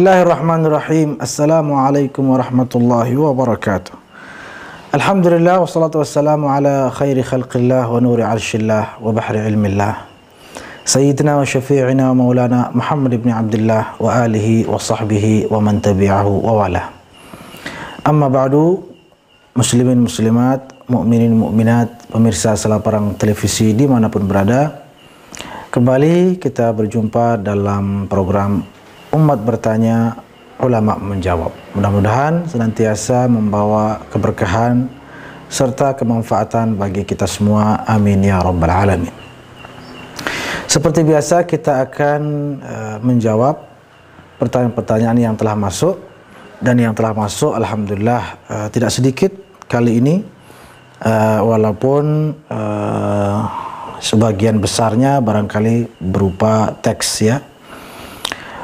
Bismillahirrahmanirrahim. Assalamualaikum warahmatullahi wabarakatuh. Alhamdulillah wassalatu wassalamu ala khairi khalqillah wa nuri arshillah wa bahri ilmillah. Sayyidina wa syafi'ina wa maulana Muhammad ibn Abdullah wa alihi wa sahbihi wa man tabi'ahu wa wala. Amma ba'du, muslimin muslimat, mu'minin mu'minat, pemirsa selaparang televisi dimanapun berada. Kembali kita berjumpa dalam program Umat Bertanya, Ulama Menjawab. Mudah-mudahan senantiasa membawa keberkahan serta kemanfaatan bagi kita semua. Amin ya rabbal alamin. Seperti biasa kita akan menjawab pertanyaan-pertanyaan yang telah masuk, dan yang telah masuk alhamdulillah tidak sedikit kali ini, walaupun sebagian besarnya barangkali berupa teks ya.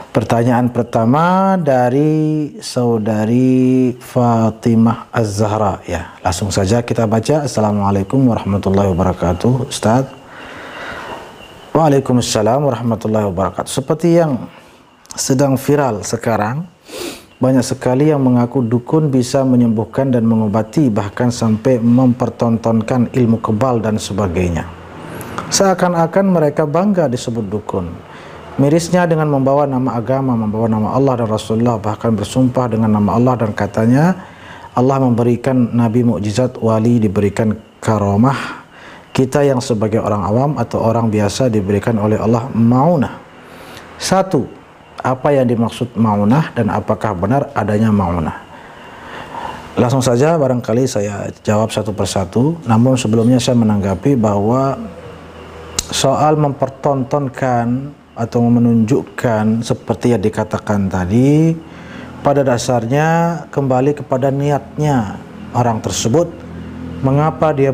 Pertanyaan pertama dari saudari Fatimah Az-Zahra ya. Langsung saja kita baca. Assalamualaikum warahmatullahi wabarakatuh, Ustaz. Waalaikumsalam warahmatullahi wabarakatuh. Seperti yang sedang viral sekarang, banyak sekali yang mengaku dukun bisa menyembuhkan dan mengobati, bahkan sampai mempertontonkan ilmu kebal dan sebagainya. Seakan-akan mereka bangga disebut dukun. Mirisnya dengan membawa nama agama, membawa nama Allah dan Rasulullah, bahkan bersumpah dengan nama Allah dan katanya Allah memberikan nabi mukjizat, wali diberikan karamah. Kita yang sebagai orang awam atau orang biasa diberikan oleh Allah ma'unah. Satu, apa yang dimaksud ma'unah dan apakah benar adanya ma'unah? Langsung saja barangkali saya jawab satu persatu. Namun sebelumnya saya menanggapi bahwa soal mempertontonkan atau menunjukkan seperti yang dikatakan tadi, pada dasarnya kembali kepada niatnya orang tersebut, mengapa dia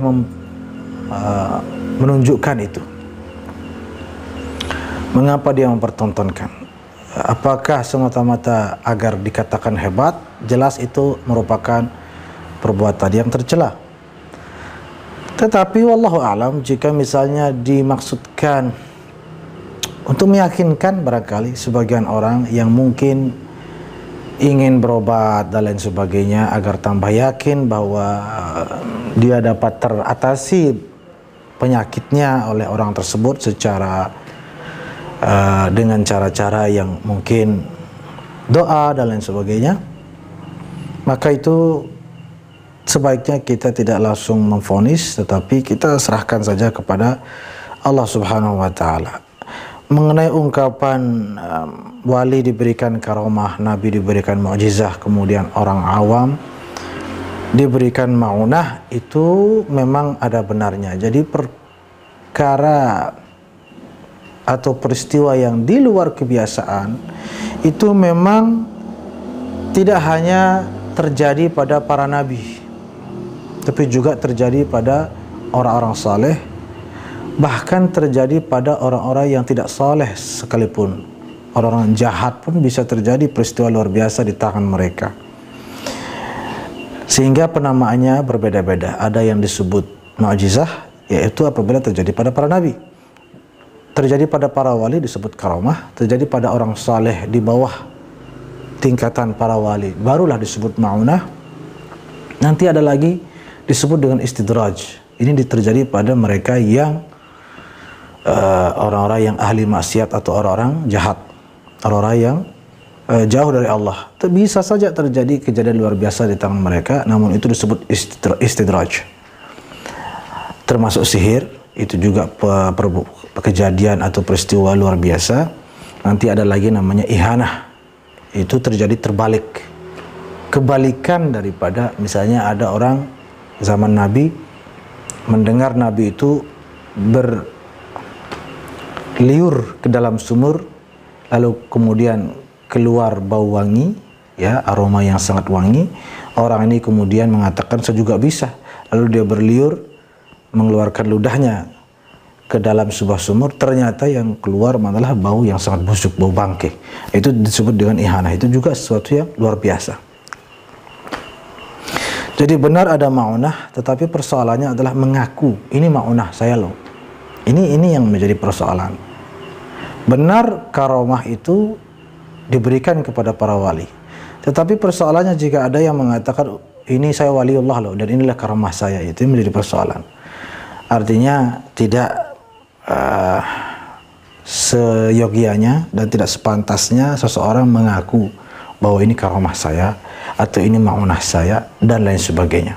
menunjukkan itu, mengapa dia mempertontonkan. Apakah semata-mata agar dikatakan hebat? Jelas itu merupakan perbuatan yang tercela. Tetapi wallahu a'lam, jika misalnya dimaksudkan untuk meyakinkan barangkali sebagian orang yang mungkin ingin berobat dan lain sebagainya, agar tambah yakin bahwa dia dapat teratasi penyakitnya oleh orang tersebut secara dengan cara-cara yang mungkin doa dan lain sebagainya, maka itu sebaiknya kita tidak langsung memvonis, tetapi kita serahkan saja kepada Allah Subhanahu wa Ta'ala. Mengenai ungkapan wali diberikan karamah, nabi diberikan mukjizah, kemudian orang awam diberikan maunah, itu memang ada benarnya. Jadi perkara atau peristiwa yang di luar kebiasaan itu memang tidak hanya terjadi pada para nabi, tapi juga terjadi pada orang-orang saleh. Bahkan terjadi pada orang-orang yang tidak saleh sekalipun. Orang-orang jahat pun bisa terjadi peristiwa luar biasa di tangan mereka. Sehingga penamaannya berbeda-beda. Ada yang disebut mukjizah, yaitu apabila terjadi pada para nabi. Terjadi pada para wali disebut karamah. Terjadi pada orang saleh di bawah tingkatan para wali, barulah disebut ma'unah. Nanti ada lagi disebut dengan istidraj. Ini terjadi pada mereka yang orang-orang yang ahli maksiat atau orang-orang jahat, orang-orang yang jauh dari Allah. Bisa saja terjadi kejadian luar biasa di tangan mereka, namun itu disebut istidraj. Termasuk sihir, itu juga kejadian atau peristiwa luar biasa. Nanti ada lagi namanya ihanah, itu terjadi terbalik, kebalikan daripada misalnya ada orang zaman Nabi mendengar Nabi itu berliur ke dalam sumur, lalu kemudian keluar bau wangi, ya, aroma yang sangat wangi. Orang ini kemudian mengatakan saya juga bisa. Lalu dia berliur mengeluarkan ludahnya ke dalam sebuah sumur, ternyata yang keluar malah bau yang sangat busuk, bau bangke. Itu disebut dengan ihanah. Itu juga sesuatu yang luar biasa. Jadi benar ada ma'unah, tetapi persoalannya adalah mengaku ini ma'unah saya loh. Ini yang menjadi persoalan. Benar karamah itu diberikan kepada para wali. Tetapi persoalannya jika ada yang mengatakan ini saya waliullah loh dan inilah karamah saya, itu menjadi persoalan. Artinya tidak seyogianya dan tidak sepantasnya seseorang mengaku bahwa ini karamah saya atau ini ma'unah saya dan lain sebagainya.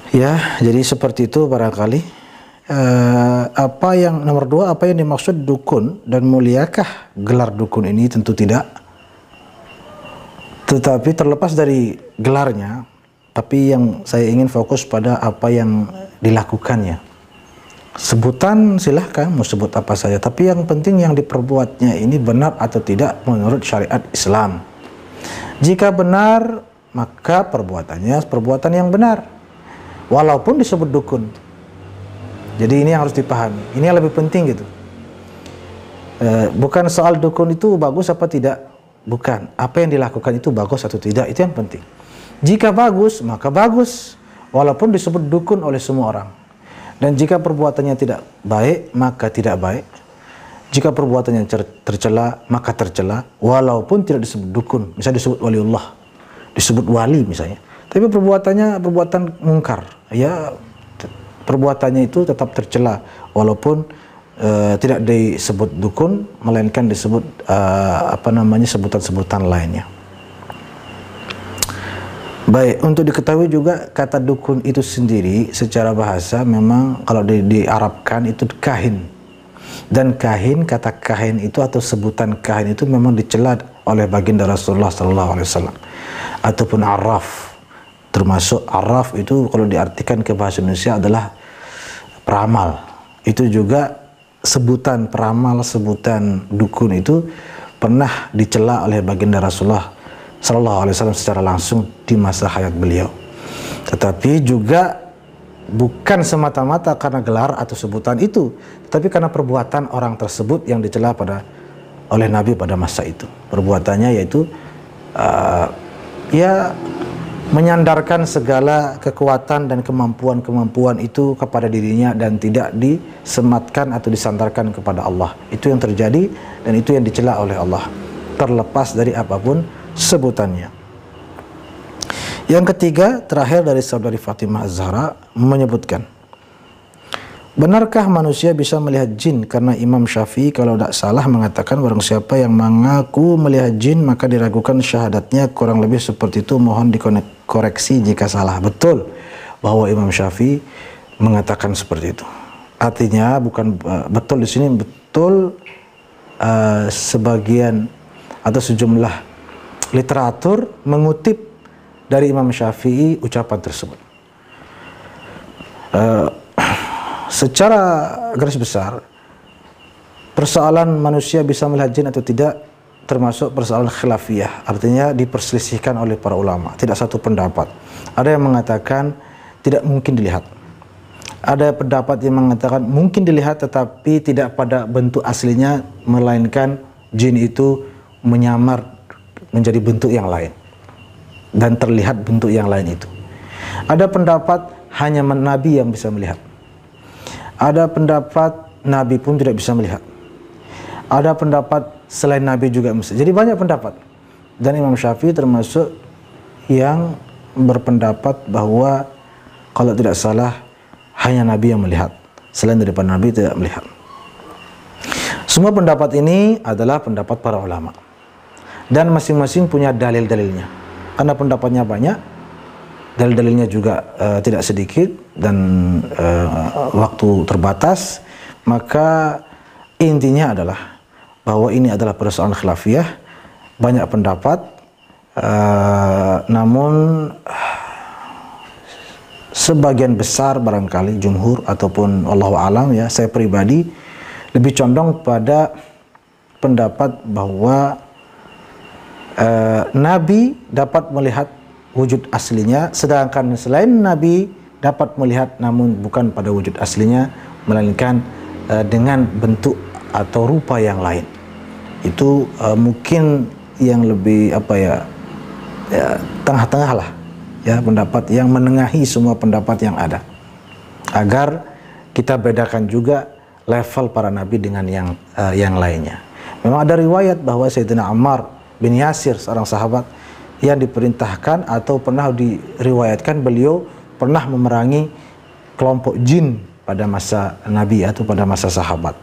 Ya, jadi seperti itu barangkali. Apa yang nomor dua, apa yang dimaksud dukun dan muliakah gelar dukun ini? Tentu tidak. Tetapi terlepas dari gelarnya, tapi yang saya ingin fokus pada apa yang dilakukannya. Sebutan silahkan mau sebut apa saja, tapi yang penting yang diperbuatnya ini benar atau tidak menurut syariat Islam. Jika benar, maka perbuatannya perbuatan yang benar, walaupun disebut dukun. Jadi ini yang harus dipahami. Ini yang lebih penting gitu. Bukan soal dukun itu bagus apa tidak. Bukan, apa yang dilakukan itu bagus atau tidak, itu yang penting. Jika bagus, maka bagus, walaupun disebut dukun oleh semua orang. Dan jika perbuatannya tidak baik, maka tidak baik. Jika perbuatannya tercela, maka tercela, walaupun tidak disebut dukun. Misalnya disebut waliullah, disebut wali misalnya. Tapi perbuatannya perbuatan mungkar, ya perbuatannya itu tetap tercela, walaupun tidak disebut dukun, melainkan disebut sebutan-sebutan lainnya. Baik, untuk diketahui juga kata dukun itu sendiri secara bahasa memang kalau diarabkan itu kahin. Dan kahin, kata kahin itu atau sebutan kahin itu memang dicela oleh baginda Rasulullah SAW. Ataupun arraf, termasuk arraf itu kalau diartikan ke bahasa Indonesia adalah peramal. Itu juga sebutan peramal, sebutan dukun itu pernah dicela oleh baginda Rasulullah SAW secara langsung di masa hayat beliau. Tetapi juga bukan semata-mata karena gelar atau sebutan itu, tetapi karena perbuatan orang tersebut yang dicela oleh Nabi pada masa itu. Perbuatannya yaitu menyandarkan segala kekuatan dan kemampuan-kemampuan itu kepada dirinya dan tidak disematkan atau disandarkan kepada Allah. Itu yang terjadi dan itu yang dicela oleh Allah, terlepas dari apapun sebutannya. Yang ketiga, terakhir dari saudari Fatimah Az-Zahra menyebutkan, benarkah manusia bisa melihat jin? Karena Imam Syafi'i kalau tidak salah mengatakan barang siapa yang mengaku melihat jin maka diragukan syahadatnya, kurang lebih seperti itu, mohon dikoreksi jika salah. Betul bahwa Imam Syafi'i mengatakan seperti itu. Artinya bukan betul di sini, betul sebagian atau sejumlah literatur mengutip dari Imam Syafi'i ucapan tersebut. Secara garis besar, persoalan manusia bisa melihat jin atau tidak termasuk persoalan khilafiyah, artinya diperselisihkan oleh para ulama, tidak satu pendapat. Ada yang mengatakan tidak mungkin dilihat, ada pendapat yang mengatakan mungkin dilihat tetapi tidak pada bentuk aslinya, melainkan jin itu menyamar menjadi bentuk yang lain dan terlihat bentuk yang lain itu. Ada pendapat hanya Nabi yang bisa melihat. Ada pendapat Nabi pun tidak bisa melihat. Ada pendapat selain Nabi juga bisa. Jadi banyak pendapat. Dan Imam Syafi'i termasuk yang berpendapat bahwa kalau tidak salah hanya Nabi yang melihat. Selain daripada Nabi tidak melihat. Semua pendapat ini adalah pendapat para ulama. Dan masing-masing punya dalil-dalilnya. Karena pendapatnya banyak, dalil-dalilnya juga tidak sedikit dan waktu terbatas, maka intinya adalah bahwa ini adalah persoalan khilafiyah, banyak pendapat, namun sebagian besar barangkali jumhur ataupun Allahu alam ya, saya pribadi lebih condong pada pendapat bahwa Nabi dapat melihat wujud aslinya, sedangkan selain Nabi dapat melihat namun bukan pada wujud aslinya, melainkan dengan bentuk atau rupa yang lain. Itu mungkin yang lebih tengah-tengah lah ya, pendapat yang menengahi semua pendapat yang ada, agar kita bedakan juga level para nabi dengan yang lainnya. Memang ada riwayat bahwa Sayyidina Ammar bin Yasir, seorang sahabat yang diperintahkan atau pernah diriwayatkan beliau pernah memerangi kelompok jin pada masa Nabi atau pada masa sahabat.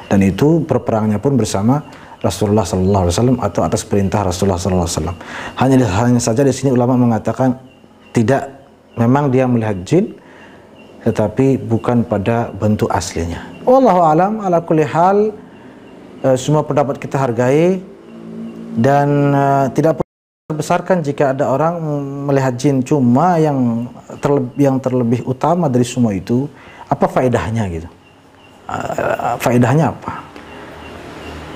Dan itu perperangnya pun bersama Rasulullah SAW atau atas perintah Rasulullah SAW. Hanya saja di sini ulama mengatakan tidak, memang dia melihat jin, tetapi bukan pada bentuk aslinya. Wallahu alam, ala kulli hal, semua pendapat kita hargai dan tidak terbesarkan jika ada orang melihat jin. Cuma yang terlebih utama dari semua itu, apa faedahnya gitu? Faedahnya apa?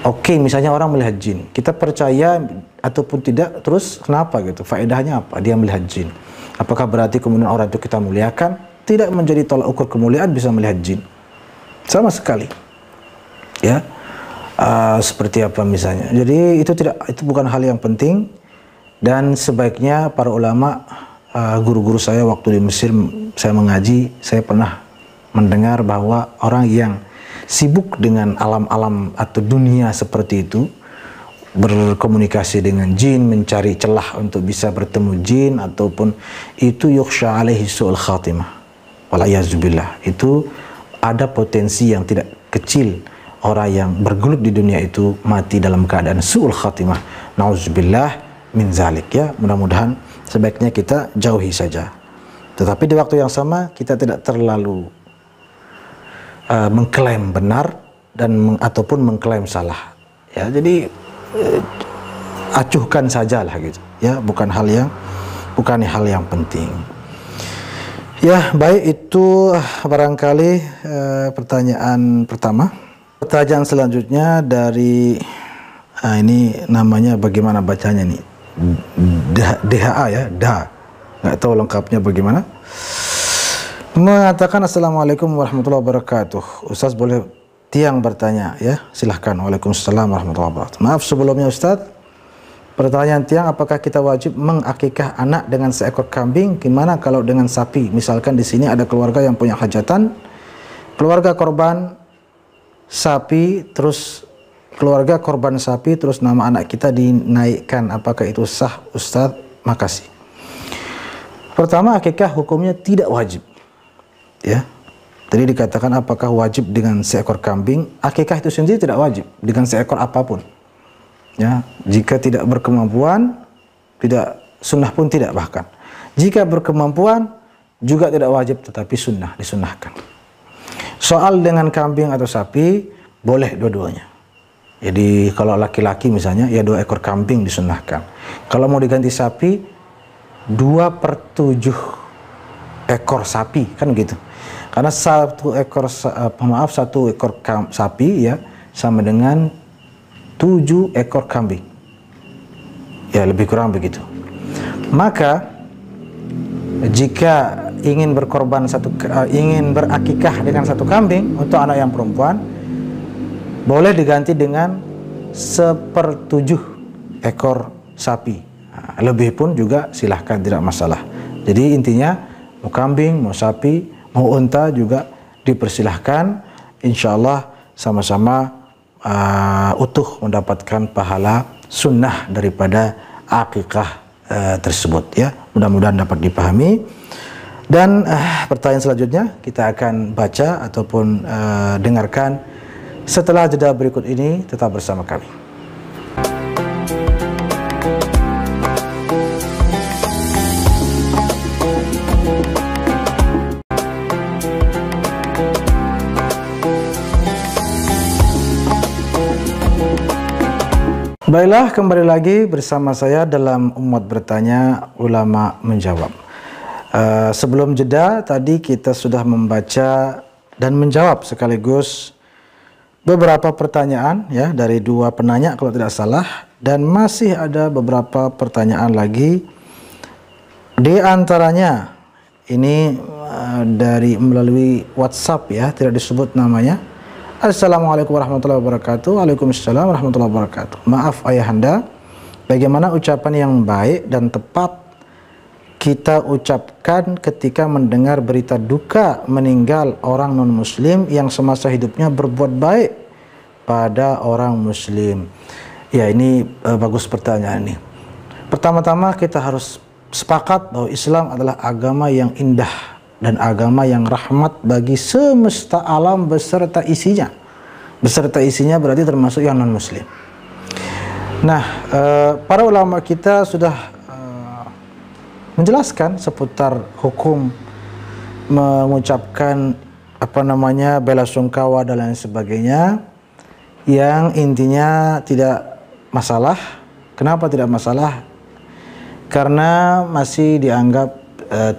Oke, misalnya orang melihat jin, kita percaya ataupun tidak, terus kenapa gitu? Faedahnya apa? Dia melihat jin. Apakah berarti kemudian orang itu kita muliakan? Tidak menjadi tolak ukur kemuliaan bisa melihat jin, sama sekali. Ya, seperti apa misalnya? Jadi itu bukan hal yang penting, dan sebaiknya para ulama, guru-guru saya waktu di Mesir saya mengaji, saya pernah mendengar bahwa orang yang sibuk dengan alam-alam atau dunia seperti itu, berkomunikasi dengan jin, mencari celah untuk bisa bertemu jin, ataupun itu yukhsha alaihi su'ul khatimah, walayazubillah. Itu ada potensi yang tidak kecil orang yang bergelut di dunia itu mati dalam keadaan su'ul khatimah, na'udzubillah min zalik. Ya, mudah-mudahan sebaiknya kita jauhi saja. Tetapi di waktu yang sama kita tidak terlalu mengklaim benar dan ataupun mengklaim salah. Ya, jadi acuhkan sajalah gitu. Ya, bukan hal yang penting. Ya, baik, itu barangkali pertanyaan pertama. Pertanyaan selanjutnya dari ini namanya bagaimana bacanya nih? DHA ya, nggak tahu lengkapnya bagaimana. Mengatakan Assalamualaikum warahmatullahi wabarakatuh. Ustaz, boleh Tiang bertanya ya? Silahkan. Waalaikumsalam warahmatullahi wabarakatuh. Maaf sebelumnya Ustaz, pertanyaan Tiang, apakah kita wajib mengakikah anak dengan seekor kambing? Gimana kalau dengan sapi? Misalkan di sini ada keluarga yang punya hajatan, keluarga korban sapi, terus keluarga korban sapi, terus nama anak kita dinaikkan, apakah itu sah Ustaz? Makasih. Pertama, akikah hukumnya tidak wajib. Ya, tadi dikatakan apakah wajib dengan seekor kambing? Akikah itu sendiri tidak wajib dengan seekor apapun. Ya, jika tidak berkemampuan, tidak sunnah pun tidak bahkan. Jika berkemampuan juga tidak wajib, tetapi sunnah, disunnahkan. Soal dengan kambing atau sapi, boleh dua-duanya. Jadi kalau laki-laki misalnya, ya 2 ekor kambing disunnahkan. Kalau mau diganti sapi, 2/7 ekor sapi, kan gitu. Karena satu ekor sapi ya sama dengan 7 ekor kambing. Ya, lebih kurang begitu. Maka jika ingin ingin berakikah dengan satu kambing untuk anak yang perempuan, boleh diganti dengan 1/7 ekor sapi. Nah, lebih pun juga silahkan, tidak masalah. Jadi intinya mau kambing, mau sapi, mau unta juga dipersilahkan. Insya Allah sama-sama utuh mendapatkan pahala sunnah daripada akikah tersebut. Ya, mudah-mudahan dapat dipahami. Dan pertanyaan selanjutnya kita akan baca ataupun dengarkan setelah jeda berikut ini. Tetap bersama kami. Baiklah, kembali lagi bersama saya dalam Umat Bertanya, Ulama Menjawab. Sebelum jeda tadi kita sudah membaca dan menjawab sekaligus beberapa pertanyaan ya dari 2 penanya kalau tidak salah, dan masih ada beberapa pertanyaan lagi. Di antaranya ini dari melalui WhatsApp ya, tidak disebut namanya. Assalamualaikum warahmatullahi wabarakatuh. Waalaikumsalam warahmatullahi wabarakatuh. Maaf ayahanda, bagaimana ucapan yang baik dan tepat kita ucapkan ketika mendengar berita duka meninggal orang non-muslim yang semasa hidupnya berbuat baik pada orang muslim? Ya, ini bagus pertanyaan ini. Pertama-tama kita harus sepakat bahwa Islam adalah agama yang indah dan agama yang rahmat bagi semesta alam beserta isinya. Beserta isinya berarti termasuk yang non-muslim. Nah, para ulama kita sudah menjelaskan seputar hukum mengucapkan bela sungkawa dan lain sebagainya, yang intinya tidak masalah. Kenapa tidak masalah? Karena masih dianggap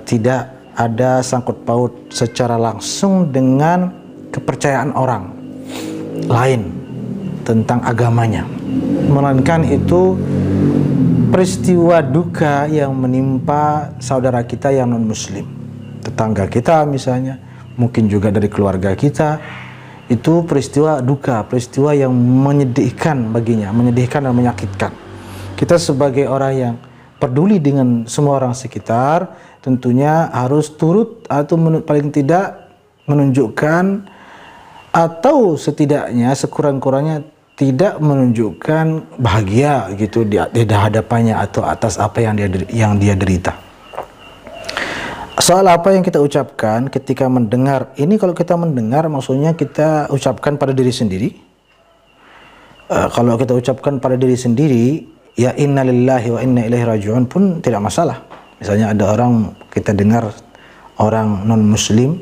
tidak ada sangkut paut secara langsung dengan kepercayaan orang lain tentang agamanya, melainkan itu peristiwa duka yang menimpa saudara kita yang non muslim, tetangga kita misalnya, mungkin juga dari keluarga kita. Itu peristiwa duka, peristiwa yang menyedihkan baginya, menyedihkan dan menyakitkan. Kita sebagai orang yang peduli dengan semua orang sekitar, tentunya harus turut atau paling tidak menunjukkan, atau setidaknya sekurang-kurangnya tidak menunjukkan bahagia gitu di hadapannya atau atas apa yang dia derita. Soal apa yang kita ucapkan ketika mendengar ini, kalau kita mendengar maksudnya kita ucapkan pada diri sendiri. Kalau kita ucapkan pada diri sendiri, ya innalillahi wa inna ilaihi raji'un pun tidak masalah. Misalnya ada orang, kita dengar orang non muslim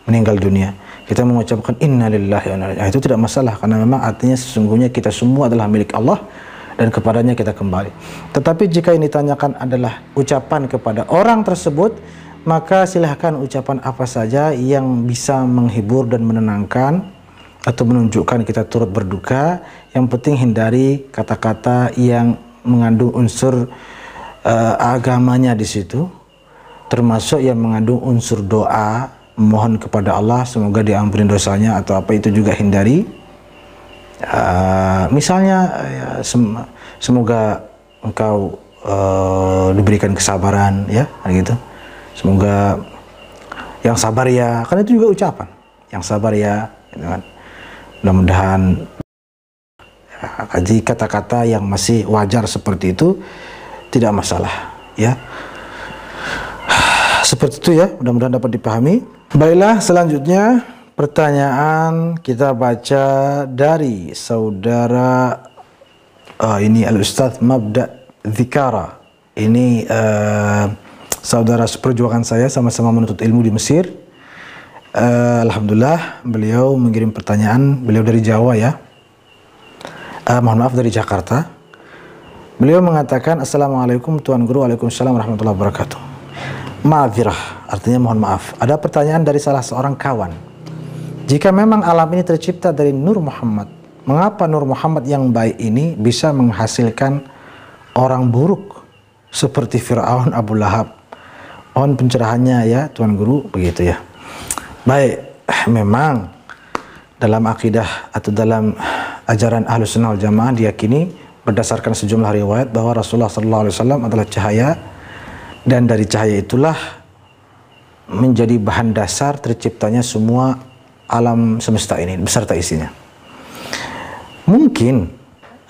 meninggal dunia, kita mengucapkan innalillahi wa inna ilaihi raji'un, itu tidak masalah, karena memang artinya sesungguhnya kita semua adalah milik Allah dan kepadanya kita kembali. Tetapi jika ini ditanyakan adalah ucapan kepada orang tersebut, maka silahkan ucapan apa saja yang bisa menghibur dan menenangkan atau menunjukkan kita turut berduka. Yang penting hindari kata-kata yang mengandung unsur agamanya di situ, termasuk yang mengandung unsur doa, mohon kepada Allah semoga diampuni dosanya atau apa, itu juga hindari. Misalnya ya, semoga engkau diberikan kesabaran, ya gitu. Semoga yang sabar ya, kan itu juga ucapan yang sabar ya, gitu kan. Mudah-mudahan kaji kata-kata yang masih wajar seperti itu tidak masalah, ya. Seperti itu ya, mudah-mudahan dapat dipahami. Baiklah, selanjutnya pertanyaan kita baca dari saudara ini Al-Ustadz Mabda Dzikara. Ini saudara seperjuangan saya, sama-sama menuntut ilmu di Mesir. Alhamdulillah beliau mengirim pertanyaan, beliau dari Jawa ya. Mohon maaf, dari Jakarta. Beliau mengatakan, Assalamualaikum Tuan Guru. Waalaikumsalam warahmatullahi wabarakatuh. Ma'adzirah, artinya mohon maaf. Ada pertanyaan dari salah seorang kawan. Jika memang alam ini tercipta dari Nur Muhammad, mengapa Nur Muhammad yang baik ini bisa menghasilkan orang buruk seperti Fir'aun, Abu Lahab? Mohon pencerahannya ya Tuan Guru, begitu ya. Baik, memang dalam akidah atau dalam ajaran Ahlus Sunnah wal Jamaah diyakini berdasarkan sejumlah riwayat bahwa Rasulullah SAW adalah cahaya, dan dari cahaya itulah menjadi bahan dasar terciptanya semua alam semesta ini beserta isinya. Mungkin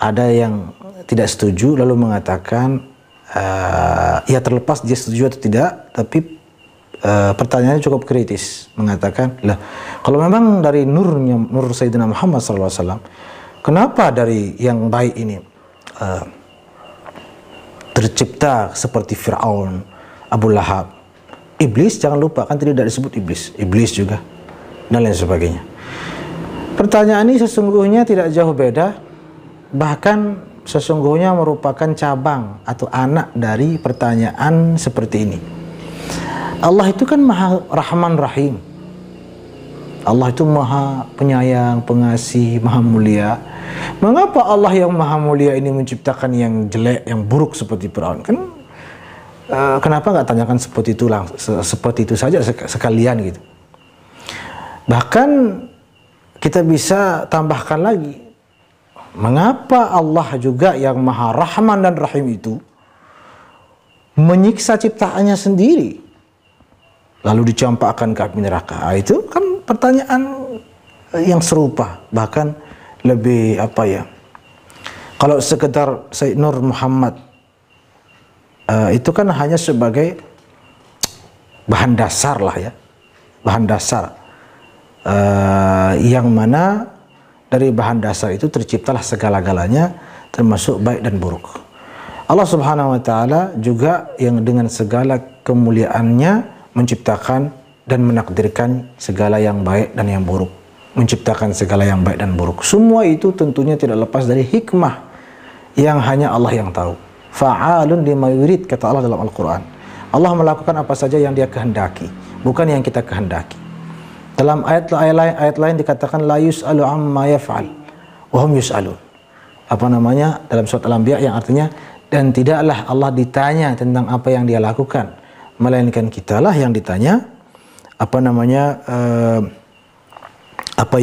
ada yang tidak setuju lalu mengatakan ya terlepas dia setuju atau tidak, tapi pertanyaannya cukup kritis, mengatakan, lah kalau memang dari nurnya, nur Sayyidina Muhammad SAW, kenapa dari yang baik ini tercipta seperti Fir'aun, Abu Lahab, Iblis, jangan lupa kan tidak disebut Iblis juga, dan lain sebagainya. Pertanyaan ini sesungguhnya tidak jauh beda, bahkan sesungguhnya merupakan cabang atau anak dari pertanyaan seperti ini. Allah itu kan Maha Rahman Rahim. Allah itu Maha Penyayang, Pengasih, Maha Mulia. Mengapa Allah yang Maha Mulia ini menciptakan yang jelek, yang buruk seperti Fir'aun? Kan kenapa nggak tanyakan seperti itu seperti itu saja sekalian gitu. Bahkan kita bisa tambahkan lagi, mengapa Allah juga yang Maha Rahman dan Rahim itu menyiksa ciptaannya sendiri lalu dicampakkan ke api neraka? Itu kan pertanyaan yang serupa, bahkan lebih apa ya? Kalau sekedar Sayyid Nur Muhammad itu kan hanya sebagai bahan dasar lah ya, bahan dasar yang mana dari bahan dasar itu terciptalah segala-galanya termasuk baik dan buruk. Allah Subhanahu wa taala juga yang dengan segala kemuliaannya menciptakan dan menakdirkan segala yang baik dan yang buruk, menciptakan segala yang baik dan buruk. Semua itu tentunya tidak lepas dari hikmah yang hanya Allah yang tahu. Fa'alun lima yurid, kata Allah dalam Al-Quran. Allah melakukan apa saja yang Dia kehendaki, bukan yang kita kehendaki. Dalam ayat lain dikatakan la yus'alu amma yaf'al wa hum yus'alun. Apa namanya? Dalam surat Al-Anbiya yang artinya dan tidaklah Allah ditanya tentang apa yang Dia lakukan, melainkan kitalah yang ditanya apa namanya apa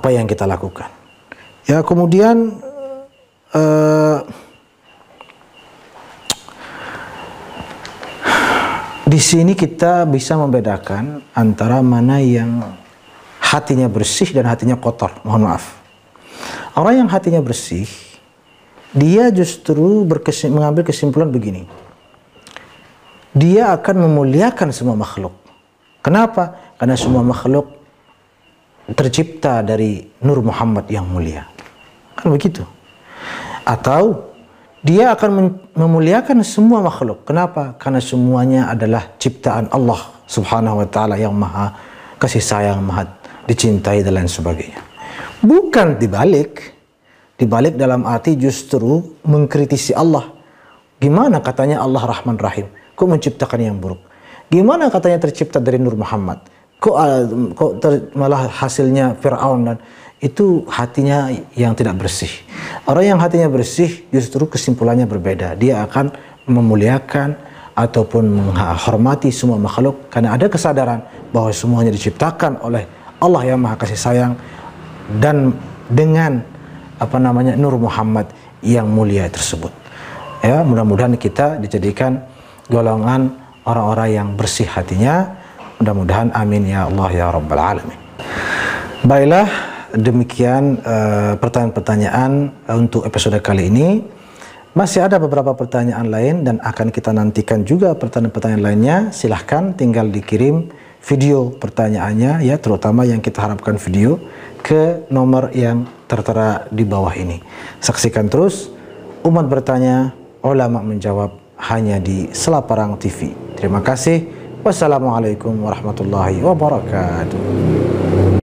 yang kita lakukan. Ya, kemudian di sini kita bisa membedakan antara mana yang hatinya bersih dan hatinya kotor. Mohon maaf. Orang yang hatinya bersih, dia justru mengambil kesimpulan begini. Dia akan memuliakan semua makhluk. Kenapa? Karena semua makhluk tercipta dari Nur Muhammad yang mulia. Kan begitu. Atau dia akan memuliakan semua makhluk. Kenapa? Karena semuanya adalah ciptaan Allah Subhanahu wa taala yang maha kasih sayang, maha dicintai dan lain sebagainya. Bukan dibalik. Dibalik dalam arti justru mengkritisi Allah. Gimana katanya Allah Rahman Rahim? Kok menciptakan yang buruk? Gimana katanya tercipta dari Nur Muhammad? Kok malah hasilnya Fir'aun? Dan itu hatinya yang tidak bersih. Orang yang hatinya bersih justru kesimpulannya berbeda. Dia akan memuliakan ataupun menghormati semua makhluk karena ada kesadaran bahwa semuanya diciptakan oleh Allah yang maha kasih sayang dan dengan apa namanya Nur Muhammad yang mulia tersebut. Ya, mudah-mudahan kita dijadikan golongan orang-orang yang bersih hatinya. Mudah-mudahan amin ya Allah ya Rabbal Alamin. Baiklah, demikian pertanyaan-pertanyaan untuk episode kali ini. Masih ada beberapa pertanyaan lain dan akan kita nantikan juga pertanyaan-pertanyaan lainnya. Silahkan tinggal dikirim video pertanyaannya ya, terutama yang kita harapkan video ke nomor yang tertera di bawah ini. Saksikan terus Umat Bertanya, Ulama Menjawab hanya di Selaparang TV. Terima kasih. Wassalamualaikum warahmatullahi wabarakatuh.